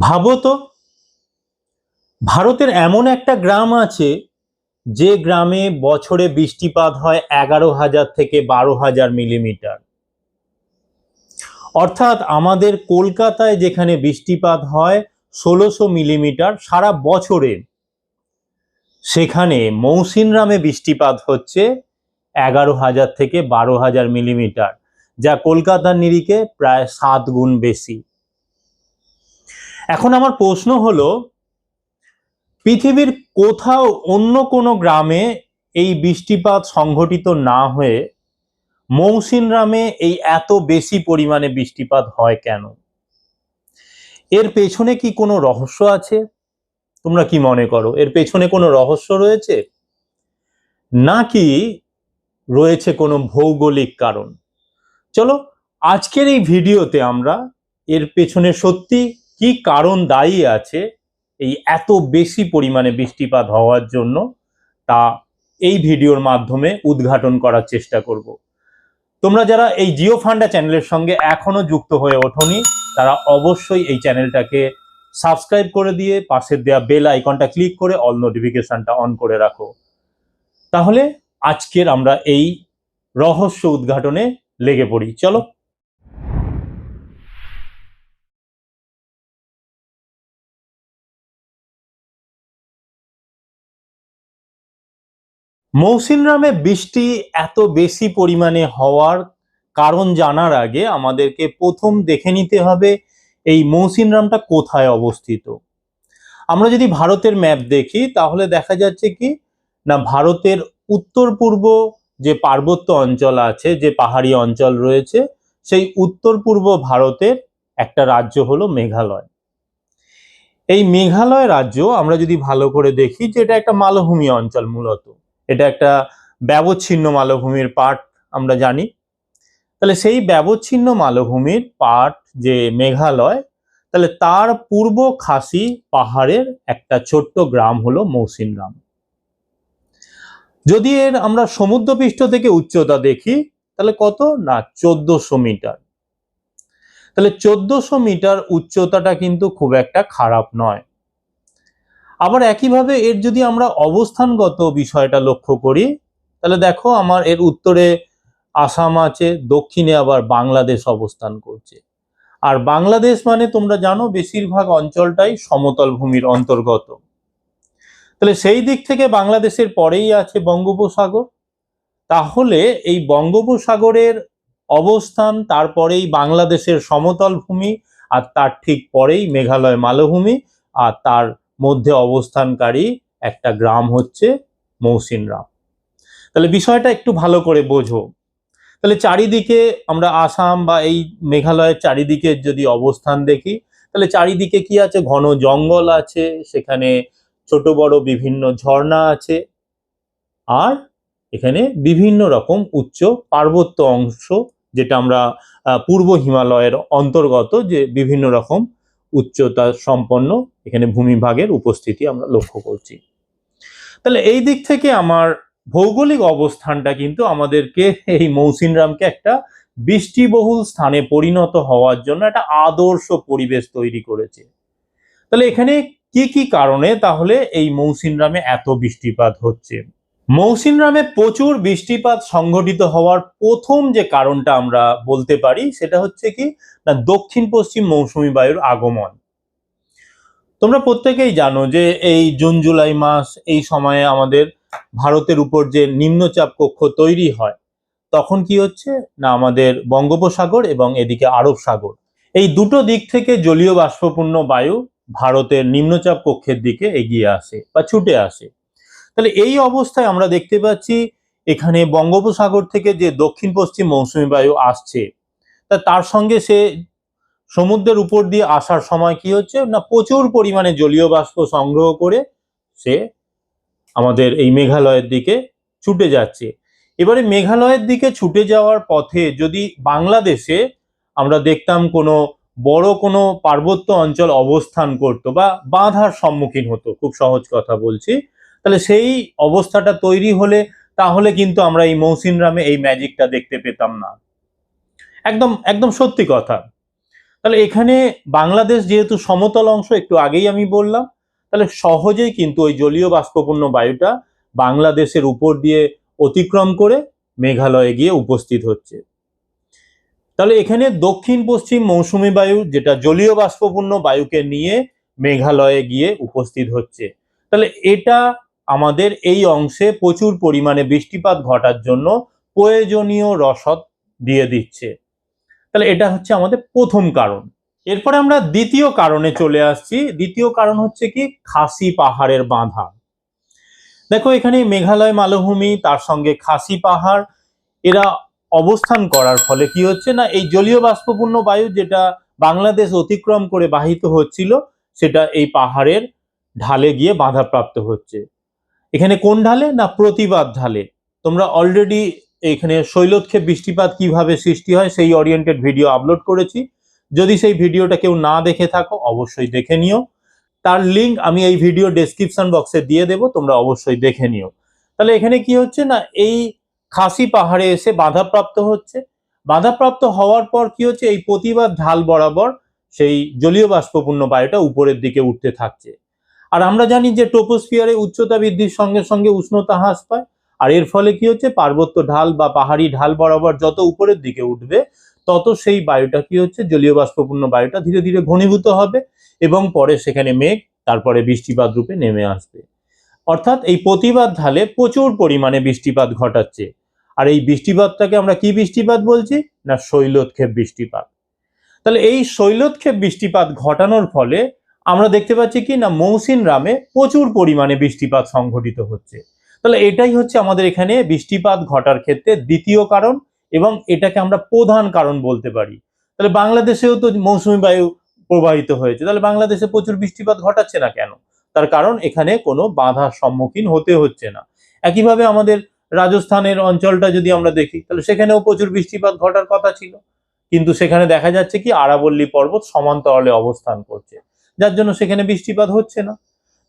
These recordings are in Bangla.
ভাবো তো, ভারতের এমন একটা গ্রাম আছে যে গ্রামে বছরে বৃষ্টিপাত হয় 11,000 থেকে 12,000 মিলিমিটার। অর্থাৎ আমাদের কলকাতায় যেখানে বৃষ্টিপাত হয় 1600 মিলিমিটার সারা বছরে, সেখানে মৌসিনরামে বৃষ্টিপাত হচ্ছে 11,000 থেকে 12,000 মিলিমিটার, যা কলকাতার নিরিখে প্রায় 7 গুণ বেশি। এখন আমার প্রশ্ন হলো, পৃথিবীর কোথাও অন্য কোনো গ্রামে এই বৃষ্টিপাত সংঘটিত না হয়ে মৌসিনরামে এই এত বেশি পরিমাণে বৃষ্টিপাত হয় কেন? এর পেছনে কি কোনো রহস্য আছে? তোমরা কি মনে করো, এর পেছনে কোনো রহস্য রয়েছে, নাকি রয়েছে কোনো ভৌগোলিক কারণ? চলো আজকের এই ভিডিওতে আমরা এর পেছনে সত্যি কি কারণ দায়ী আছে এই এত বেশি পরিমাণে বৃষ্টিপাত হওয়ার জন্য, তা এই ভিডিওর মাধ্যমে উদ্ঘাটন করার চেষ্টা করব। তোমরা যারা এই জিও ফান্ডা চ্যানেলের সঙ্গে এখনো যুক্ত হয়ে ওঠোনি, তারা অবশ্যই এই চ্যানেলটাকে সাবস্ক্রাইব করে দিয়ে পাশের দেওয়া বেল আইকনটা ক্লিক করে অল নোটিফিকেশনটা অন করে রাখো। তাহলে আজকের আমরা এই রহস্য উদ্ঘাটনে লেগে পড়ি, চলো। মৌসিনরামে বৃষ্টি এত বেশি পরিমাণে হওয়ার কারণ জানার আগে আমাদেরকে প্রথম দেখে নিতে হবে এই মৌসিনরামটা কোথায় অবস্থিত। আমরা যদি ভারতের ম্যাপ দেখি তাহলে দেখা যাচ্ছে কি না, ভারতের উত্তর পূর্ব যে পার্বত্য অঞ্চল আছে, যে পাহাড়ি অঞ্চল রয়েছে, সেই উত্তর পূর্ব ভারতের একটা রাজ্য হলো মেঘালয়। এই মেঘালয় রাজ্য আমরা যদি ভালো করে দেখি যে এটা একটা মালভূমি অঞ্চল, মূলত এটা একটা ব্যবচ্ছিন্ন মালভূমির পার্ট আমরা জানি। তাহলে সেই ব্যবচ্ছিন্ন মালভূমির পার্ট যে মেঘালয়, তাহলে তার পূর্ব খাসি পাহাড়ের একটা ছোট্ট গ্রাম হলো মৌসিনরাম। যদি এর আমরা সমুদ্রপৃষ্ঠ থেকে উচ্চতা দেখি তাহলে কত না 1400 মিটার। তাহলে 1400 মিটার উচ্চতাটা কিন্তু খুব একটা খারাপ নয়। আবার একইভাবে এর যদি আমরা অবস্থানগত বিষয়টা লক্ষ্য করি তাহলে দেখো, আমার এর উত্তরে আসাম আছে, দক্ষিণে আবার বাংলাদেশ অবস্থান করছে। আর বাংলাদেশ মানে তোমরা জানো বেশিরভাগ অঞ্চলটাই সমতল ভূমির অন্তর্গত। তাহলে সেই দিক থেকে বাংলাদেশের পরেই আছে বঙ্গোপসাগর। তাহলে এই বঙ্গোপসাগরের অবস্থান, তারপরেই বাংলাদেশের সমতল ভূমি, আর তার ঠিক পরেই মেঘালয় মালভূমি, আর তার মধ্যে অবস্থানকারী একটা গ্রাম হচ্ছে মৌসিনরাম। তাহলে বিষয়টা একটু ভালো করে বোঝো। তাহলে চারিদিকে আমরা আসাম বা এই মেঘালয়ের চারিদিকে যদি অবস্থান দেখি, তাহলে চারিদিকে কি আছে, ঘন জঙ্গল আছে, সেখানে ছোট বড় বিভিন্ন ঝর্ণা আছে, আর এখানে বিভিন্ন রকম উচ্চ পার্বত্য অংশ, যেটা আমরা পূর্ব হিমালয়ের অন্তর্গত, যে বিভিন্ন রকম উচ্চতা সম্পন্ন এখানে ভূমিভাগের উপস্থিতি আমরা লক্ষ্য করছি। তাহলে এই দিক থেকে আমার ভৌগোলিক অবস্থানটা কিন্তু আমাদেরকে এই মৌসিনরামকে একটা বৃষ্টিবহুল স্থানে পরিণত হওয়ার জন্য একটা আদর্শ পরিবেশ তৈরি করেছে। তাহলে এখানে কি কি কারণে তাহলে এই মৌসিনরামে এত বৃষ্টিপাত হচ্ছে? মৌসিনরামে প্রচুর বৃষ্টিপাত সংঘটিত হওয়ার প্রথম যে কারণটা আমরা বলতে পারি সেটা হচ্ছে কি না, দক্ষিণ পশ্চিম মৌসুমী বায়ুর আগমন। তোমরা প্রত্যেকেই জানো যে এই জুন জুলাই মাস, এই সময়ে আমাদের ভারতের উপর যে নিম্নচাপ কক্ষ তৈরি হয়, তখন কি হচ্ছে না, আমাদের বঙ্গোপসাগর এবং এদিকে আরব সাগর, এই দুটো দিক থেকে জলীয় বাষ্পপূর্ণ বায়ু ভারতের নিম্নচাপ কক্ষের দিকে এগিয়ে আসে বা ছুটে আসে। তাহলে এই অবস্থায় আমরা দেখতে পাচ্ছি এখানে বঙ্গোপসাগর থেকে যে দক্ষিণ পশ্চিম মৌসুমী বায়ু আসছে, তার সঙ্গে সে সমুদ্রের উপর দিয়ে আসার সময় কি হচ্ছে না, প্রচুর পরিমাণে জলীয় বাষ্প সংগ্রহ করে সে আমাদের এই মেঘালয়ের দিকে ছুটে যাচ্ছে। এবারে মেঘালয়ের দিকে ছুটে যাওয়ার পথে যদি বাংলাদেশে আমরা দেখতাম কোনো বড় কোনো পার্বত্য অঞ্চল অবস্থান করত বা বাধার সম্মুখীন হতো, খুব সহজ কথা বলছি, তাহলে সেই অবস্থাটা তৈরি হলে তাহলে কিন্তু আমরা এই মৌসিনরামে এই ম্যাজিকটা দেখতে পেতাম না। একদম একদম সত্যি কথা। তাহলে এখানে বাংলাদেশ যেহেতু সমতল অংশ, একটু আগেই আমি বললাম, তাহলে সহজেই কিন্তু ওই জলীয় বাষ্পপূর্ণ বায়ুটা বাংলাদেশের উপর দিয়ে অতিক্রম করে মেঘালয়ে গিয়ে উপস্থিত হচ্ছে। তাহলে এখানে দক্ষিণ পশ্চিম মৌসুমী বায়ু, যেটা জলীয় বাষ্পপূর্ণ বায়ুকে নিয়ে মেঘালয়ে গিয়ে উপস্থিত হচ্ছে, তাহলে এটা আমাদের এই অংশে প্রচুর পরিমাণে বৃষ্টিপাত ঘটার জন্য প্রয়োজনীয় রসদ দিয়ে দিচ্ছে। তাহলে এটা হচ্ছে আমাদের প্রথম কারণ। এরপরে আমরা দ্বিতীয় কারণে চলে আসছি। দ্বিতীয় কারণ হচ্ছে কি, খাসি পাহাড়ের বাঁধা। দেখো এখানে মেঘালয় মালভূমি, তার সঙ্গে খাসি পাহাড়, এরা অবস্থান করার ফলে কি হচ্ছে না, এই জলীয় বাষ্পপূর্ণ বায়ু যেটা বাংলাদেশ অতিক্রম করে বাহিত হচ্ছিল, সেটা এই পাহাড়ের ঢালে গিয়ে বাধাপ্রাপ্ত হচ্ছে। এখানে কোন ঢালে না, প্রতিবাদ ঢালে। তোমরা অলরেডি এখানে শৈলক্ষেপ বৃষ্টিপাত কিভাবে সৃষ্টি হয় সেই ওরিয়েন্টেড ভিডিও আপলোড করেছি। যদি সেই ভিডিওটা কেউ না দেখে থাকো অবশ্যই দেখে নিও, তার লিঙ্ক আমি এই ভিডিও ডেসক্রিপশন বক্সে দিয়ে দেবো, তোমরা অবশ্যই দেখে নিও। তাহলে এখানে কি হচ্ছে না, এই খাসি পাহাড়ে এসে বাধাপ্রাপ্ত হচ্ছে। বাধাপ্রাপ্ত হওয়ার পর কি হচ্ছে, এই প্রতিবাদ ঢাল বরাবর সেই জলীয় বাষ্পপূর্ণ বায়ুটা উপরের দিকে উঠতে থাকছে। আর আমরা জানি যে ট্রপোস্ফিয়ারে উচ্চতা বৃদ্ধির সঙ্গে সঙ্গে উষ্ণতা হ্রাস পায়, আর এর ফলে কি হচ্ছে, পার্বত্য ঢাল বা পাহাড়ি ঢাল বরাবর যত উপরের দিকে উঠবে তত সেই বায়ুটা কি হচ্ছে, জলীয় বাষ্পপূর্ণ বায়ুটা ধীরে ধীরে ঘনীভূত হবে এবং পরে সেখানে মেঘ, তারপরে বৃষ্টিপাত রূপে নেমে আসবে। অর্থাৎ এই প্রতিবাদ ঢালে প্রচুর পরিমাণে বৃষ্টিপাত ঘটাচ্ছে। আর এই বৃষ্টিপাতটাকে আমরা কি বৃষ্টিপাত বলছি না, শৈলোৎক্ষেপ বৃষ্টিপাত। তাহলে এই শৈলোৎক্ষেপ বৃষ্টিপাত ঘটানোর ফলে আমরা দেখতে পাচ্ছি কি না, মৌসিনরামে প্রচুর পরিমাণে বৃষ্টিপাত সংঘটিত হচ্ছে। তাহলে এটাই হচ্ছে আমাদের এখানে বৃষ্টিপাত ঘটার ক্ষেত্রে দ্বিতীয় কারণ, এবং এটাকে আমরা প্রধান কারণ বলতে পারি। তাহলে বাংলাদেশেও তো মৌসুমী বায়ু প্রবাহিত হয়েছে, তাহলে বাংলাদেশে প্রচুর বৃষ্টিপাত ঘটাচ্ছে না কেন? তার কারণ এখানে কোনো বাধার সম্মুখীন হতে হচ্ছে না। একইভাবে আমাদের রাজস্থানের অঞ্চলটা যদি আমরা দেখি, তাহলে সেখানেও প্রচুর বৃষ্টিপাত ঘটার কথা ছিল, কিন্তু সেখানে দেখা যাচ্ছে কি আরাবল্লী পর্বত সমান্তরালে অবস্থান করছে, যার জন্য সেখানে বৃষ্টিপাত হচ্ছে না।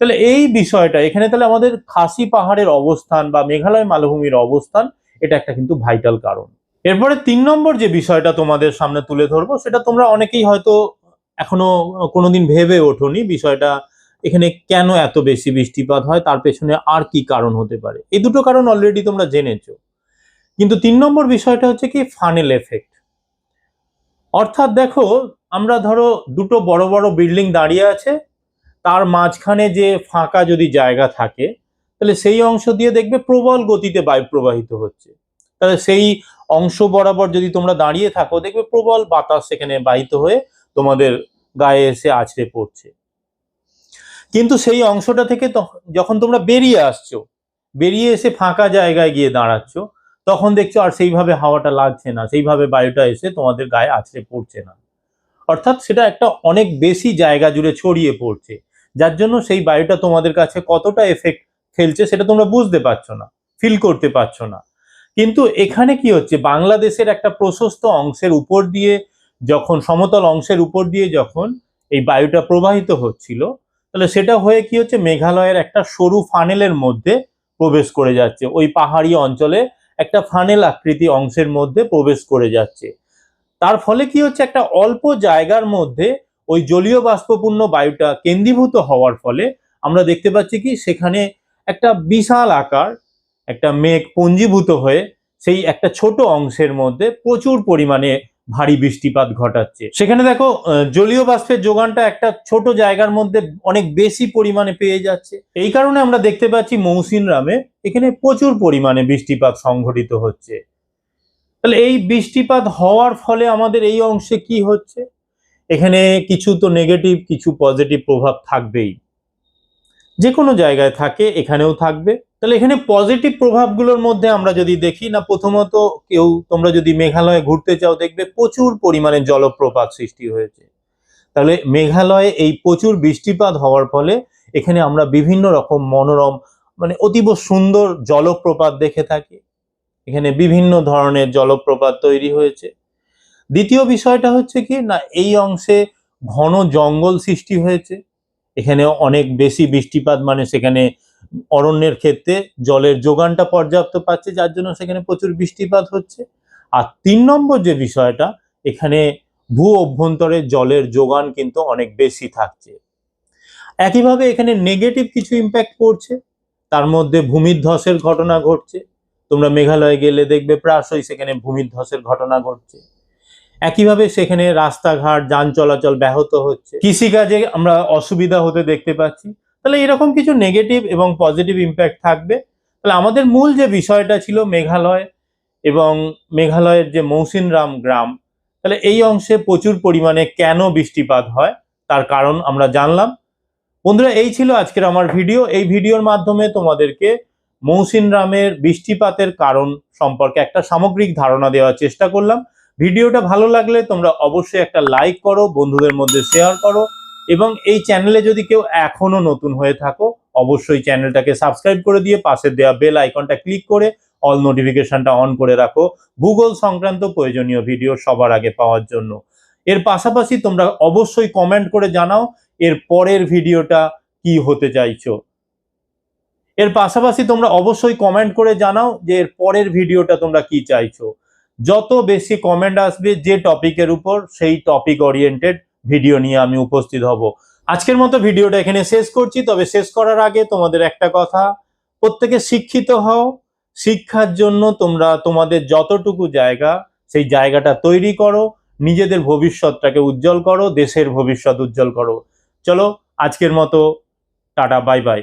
তাহলে এই বিষয়টা এখানে, তাহলে আমাদের খাসি পাহাড়ের অবস্থান বা মেঘালয় মালভূমির অবস্থান, এটা একটা কিন্তু ভাইটাল কারণ। এরপরে 3 নম্বর যে বিষয়টা তোমাদের সামনে তুলে ধরবো, সেটা তোমরা অনেকেই হয়তো এখনো কোনোদিন ভেবে ওঠোনি বিষয়টা, এখানে কেন এত বেশি বৃষ্টিপাত হয়, তার পেছনে আর কি কারণ হতে পারে। এই দুটো কারণ অলরেডি তোমরা জেনেছো, কিন্তু 3 নম্বর বিষয়টা হচ্ছে কি, ফানেল এফেক্ট। অর্থাৎ দেখো, আমরা ধরো দুটো বড় বড় বিল্ডিং দাঁড়িয়ে আছে, তার মাঝখানে যে ফাঁকা যদি জায়গা থাকে, তাহলে সেই অংশ দিয়ে দেখবে প্রবল গতিতে বায়ু প্রবাহিত হচ্ছে। তাহলে সেই অংশ বরাবর যদি তোমরা দাঁড়িয়ে থাকো, দেখবে প্রবল বাতাস সেখানে বাহিত হয়ে তোমাদের গায়ে এসে আছড়ে পড়ছে। কিন্তু সেই অংশটা থেকে যখন তোমরা বেরিয়ে আসছো, বেরিয়ে এসে ফাঁকা জায়গায় গিয়ে দাঁড়াচ্ছো, তখন দেখছো আর সেইভাবে হাওয়াটা লাগছে না, সেইভাবে বায়ুটা এসে তোমাদের গায়ে আছড়ে পড়ছে না। অর্থাৎ সেটা একটা অনেক বেশি জায়গা জুড়ে ছড়িয়ে পড়ছে, যার জন্য সেই বায়ুটা তোমাদের কাছে কতটা এফেক্ট ফেলছে সেটা তোমরা বুঝতে পারছো না, ফিল করতে পারছো না। কিন্তু এখানে কি হচ্ছে, বাংলাদেশের একটা প্রশস্ত অংশের উপর দিয়ে যখন, সমতল অংশের উপর দিয়ে যখন এই বায়ুটা প্রবাহিত হচ্ছিল, তাহলে সেটা হয়ে কি হচ্ছে, মেঘালয়ের একটা সরু ফানেলের মধ্যে প্রবেশ করে যাচ্ছে, ওই পাহাড়ি অঞ্চলে একটা ফানেল আকৃতি অংশের মধ্যে প্রবেশ করে যাচ্ছে। তার ফলে কি হচ্ছে, একটা অল্প জায়গার মধ্যে ওই জলীয় বাষ্পপূর্ণ বায়ুটা কেন্দ্রীভূত হওয়ার ফলে আমরা দেখতে পাচ্ছি কি, সেখানে একটা বিশাল আকার একটা মেঘ পুঞ্জীভূত হয়ে সেই একটা ছোট অংশের মধ্যে প্রচুর পরিমাণে ভারী বৃষ্টিপাত ঘটাচ্ছে। সেখানে দেখো জলীয় বাষ্পের যোগানটা একটা ছোট জায়গার মধ্যে অনেক বেশি পরিমাণে পেয়ে যাচ্ছে। এই কারণে আমরা দেখতে পাচ্ছি মৌসিনরামে এখানে প্রচুর পরিমাণে বৃষ্টিপাত সংঘটিত হচ্ছে। তাহলে এই বৃষ্টিপাত হওয়ার ফলে আমাদের এই অংশে কি হচ্ছে, এখানে কিছু তো নেগেটিভ কিছু পজিটিভ প্রভাব থাকবেই, যে কোনো জায়গায় থাকে, এখানেও থাকবে। তাহলে এখানে পজিটিভ প্রভাবগুলোর মধ্যে আমরা যদি দেখি না, প্রথমত তোমরা যদি মেঘালয়ে ঘুরতে চাও, দেখবে প্রচুর পরিমাণে জলপ্রপাত সৃষ্টি হয়েছে। তাহলে মেঘালয়ে এই প্রচুর বৃষ্টিপাত হওয়ার ফলে এখানে আমরা বিভিন্ন রকম মনোরম, মানে অতীব সুন্দর জলপ্রপাত দেখে থাকি। এখানে বিভিন্ন ধরনের জলপ্রপাত তৈরি হয়েছে। দ্বিতীয় বিষয়টা হচ্ছে কি না, এই অংশে ঘন জঙ্গল সৃষ্টি হয়েছে, এখানে অনেক বেশি বৃষ্টিপাত, মানে সেখানে অরণ্যের ক্ষেত্রে জলের যোগানটা পর্যাপ্ত পাচ্ছে, যার জন্য সেখানে প্রচুর বৃষ্টিপাত হচ্ছে। আর 3 নম্বর যে বিষয়টা, এখানে ভূ অভ্যন্তরে জলের যোগান কিন্তু অনেক বেশি থাকছে। একইভাবে এখানে নেগেটিভ কিছু ইম্প্যাক্ট পড়ছে, তার মধ্যে ভূমিধ্বসের ঘটনা ঘটছে। তোমরা মেঘালয়ে গেলে দেখবে প্রায়শই সেখানে ভূমিধ্বসের ঘটনা ঘটছে। একইভাবে সেখানে রাস্তাঘাট যান চলাচল ব্যাহত হচ্ছে, কৃষিকাজে আমরা অসুবিধা হতে দেখতে পাচ্ছি। তাহলে এরকম কিছু নেগেটিভ এবং পজিটিভ ইম্প্যাক্ট থাকবে। তাহলে আমাদের মূল যে বিষয়টা ছিল মেঘালয় এবং মেঘালয়ের যে মৌসিনরাম গ্রাম, তাহলে এই অংশে প্রচুর পরিমাণে কেন বৃষ্টিপাত হয় তার কারণ আমরা জানলাম। বন্ধুরা, এই ছিল আজকের আমার ভিডিও। এই ভিডিওর মাধ্যমে তোমাদেরকে মৌসিনরামের বৃষ্টিপাতের কারণ সম্পর্কে একটা সামগ্রিক ধারণা দেওয়ার চেষ্টা করলাম। ভিডিওটা ভালো লাগলে তোমরা অবশ্যই একটা লাইক করো, বন্ধুদের মধ্যে শেয়ার করো, এবং এই চ্যানেলে যদি কেউ এখনো নতুন হয়ে থাকো অবশ্যই চ্যানেলটাকে সাবস্ক্রাইব করে দিয়ে পাশে দেওয়া বেল আইকনটা ক্লিক করে অল নোটিফিকেশনটা অন করে রাখো ভূগোল সংক্রান্ত প্রয়োজনীয় ভিডিও সবার আগে পাওয়ার জন্য। এর পাশাপাশি তোমরা অবশ্যই কমেন্ট করে জানাও এর পরের ভিডিওটা কি হতে চাইছো। এর পাশাপাশি তোমরা অবশ্যই কমেন্ট করে জানাও যে এর পরের ভিডিওটা তোমরা কি চাইছো। যত বেশি কমেন্ট আসবে যে টপিকের উপর, সেই টপিক ওরিয়েন্টেড ভিডিও নিয়ে আমি উপস্থিত হব। আজকের মতো ভিডিওটা এখানে শেষ করছি। তবে শেষ করার আগে তোমাদের একটা কথা, প্রত্যেকে শিক্ষিত হও। শিক্ষার জন্য তোমরা তোমাদের যতটুকু জায়গা, সেই জায়গাটা তৈরি করো, নিজেদের ভবিষ্যৎটাকে উজ্জ্বল করো, দেশের ভবিষ্যৎ উজ্জ্বল করো। চলো আজকের মতো টাটা, বাই বাই।